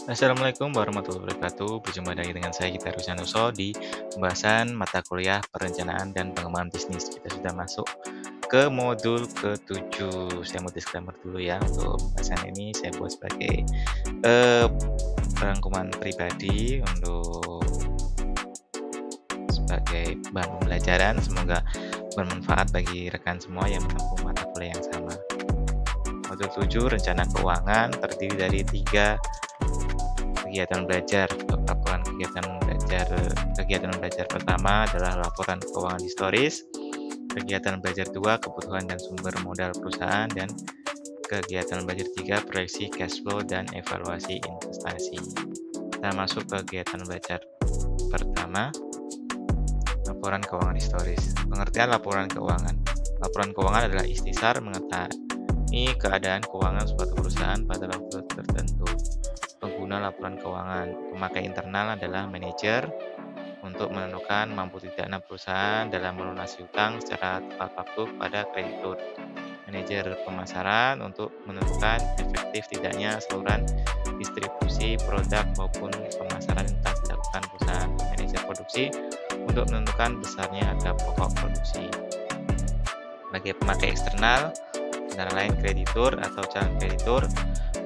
Assalamualaikum warahmatullahi wabarakatuh. Berjumpa lagi dengan saya Gita Rusanuso di pembahasan mata kuliah perencanaan dan pengembangan bisnis. Kita sudah masuk ke modul ke-7. Saya mau disclaimer dulu ya, untuk pembahasan ini saya buat sebagai eh, rangkuman pribadi sebagai bahan pembelajaran. Semoga bermanfaat bagi rekan semua yang menempuh mata kuliah yang sama. Modul 7 rencana keuangan terdiri dari 3 kegiatan belajar. Laporan kegiatan belajar pertama adalah laporan keuangan historis. Kegiatan belajar 2 kebutuhan dan sumber modal perusahaan, dan kegiatan belajar 3 proyeksi cash flow dan evaluasi investasi. Kita masuk ke kegiatan belajar pertama, laporan keuangan historis. Pengertian laporan keuangan. Laporan keuangan adalah ikhtisar mengetahui keadaan keuangan suatu perusahaan pada waktu tertentu. Pengguna laporan keuangan. Pemakai internal adalah manajer untuk menentukan mampu tidaknya perusahaan dalam melunasi utang secara tepat waktu pada kreditur. Manajer pemasaran untuk menentukan efektif tidaknya saluran distribusi produk maupun pemasaran yang telah dilakukan perusahaan. Manajer produksi untuk menentukan besarnya harga pokok produksi. Bagi pemakai eksternal, antara lain kreditur atau calon kreditur,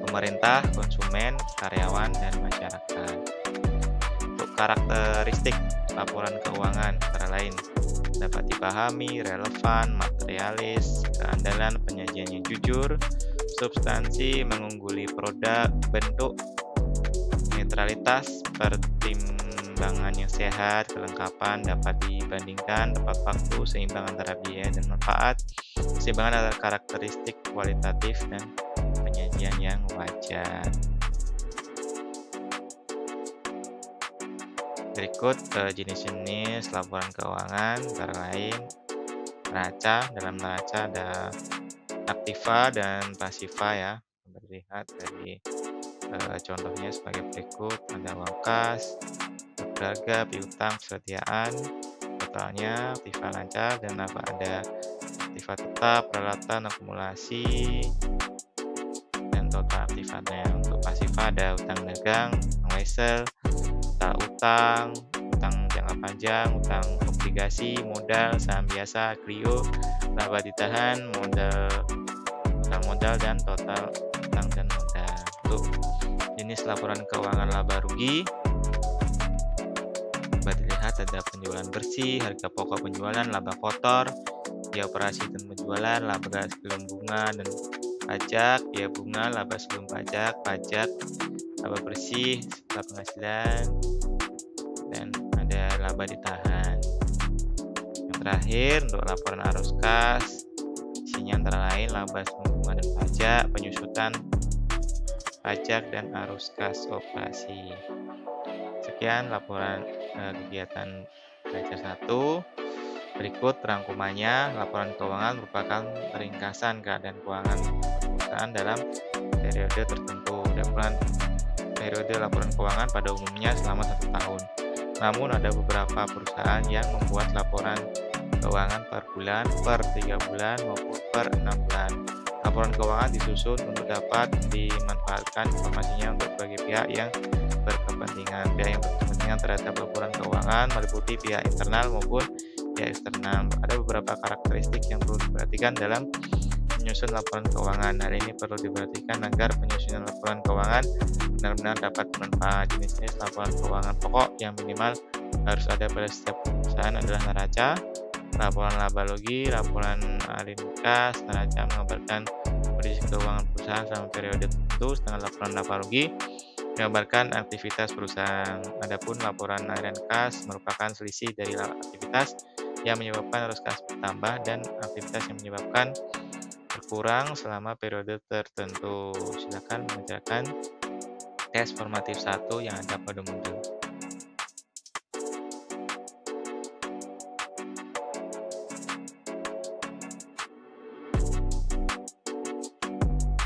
pemerintah, konsumen, karyawan, dan masyarakat. Untuk karakteristik laporan keuangan antara lain dapat dipahami, relevan, materialis, keandalan penyajian yang jujur, substansi, mengungguli produk, bentuk, netralitas, pertimbangan yang sehat, kelengkapan, dapat dibandingkan, tepat waktu, seimbang antara biaya dan manfaat, keseimbangan antara karakteristik kualitatif, dan penyajian yang wajar. Berikut jenis-jenis laporan keuangan antara lain neraca. Dalam neraca ada aktiva dan pasiva ya. Terlihat dari contohnya sebagai berikut. Ada uang kas, berharga, piutang, persediaan, totalnya, aktiva lancar, dan ada aktiva tetap, peralatan, akumulasi, dan total aktivatnya. Untuk pasiva ada utang dagang, utang wesel, utang jangka panjang, utang obligasi, modal, saham biasa, Clio, laba ditahan, modal, dan total utang dan modal. Untuk jenis laporan keuangan laba rugi, dapat dilihat ada penjualan bersih, harga pokok penjualan, laba kotor, biaya operasi dan penjualan, laba sebelum bunga dan pajak, biaya bunga, laba sebelum pajak, laba bersih setelah penghasilan, dan ada laba ditahan. Yang terakhir untuk laporan arus kas, isinya antara lain laba sebelum bunga dan pajak, penyusutan pajak, dan arus kas operasi. Sekian laporan kegiatan belajar 1. Berikut rangkumannya. Laporan keuangan merupakan ringkasan keadaan keuangan perusahaan dalam periode tertentu. Periode laporan keuangan pada umumnya selama 1 tahun. Namun ada beberapa perusahaan yang membuat laporan keuangan per bulan, per 3 bulan, maupun per 6 bulan. Laporan keuangan disusun untuk dapat dimanfaatkan informasinya untuk bagi pihak yang berkepentingan. Pihak yang berkepentingan terhadap laporan keuangan meliputi pihak internal maupun pihak eksternal. Ada beberapa karakteristik yang perlu diperhatikan dalam menyusun laporan keuangan. Hal ini perlu diperhatikan agar penyusunan laporan keuangan benar-benar dapat bermanfaat. Jenis-jenis laporan keuangan pokok yang minimal harus ada pada setiap perusahaan adalah neraca, laporan laba logi, laporan alin kas. Neraca mengabarkan kondisi keuangan perusahaan selama periode tertentu, sedangkan laporan laba logi menggambarkan aktivitas perusahaan. Adapun laporan aliran kas merupakan selisih dari aktivitas yang menyebabkan arus kas bertambah dan aktivitas yang menyebabkan berkurang selama periode tertentu. Silakan mengerjakan tes formatif 1 yang ada pada modul.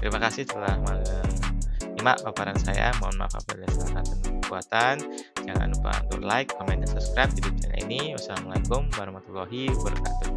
Terima kasih telah menyimak paparan saya. Mohon maaf apabila salah kata dan perbuatan. Jangan lupa untuk like, comment, dan subscribe YouTube channel ini. Wassalamualaikum warahmatullahi wabarakatuh.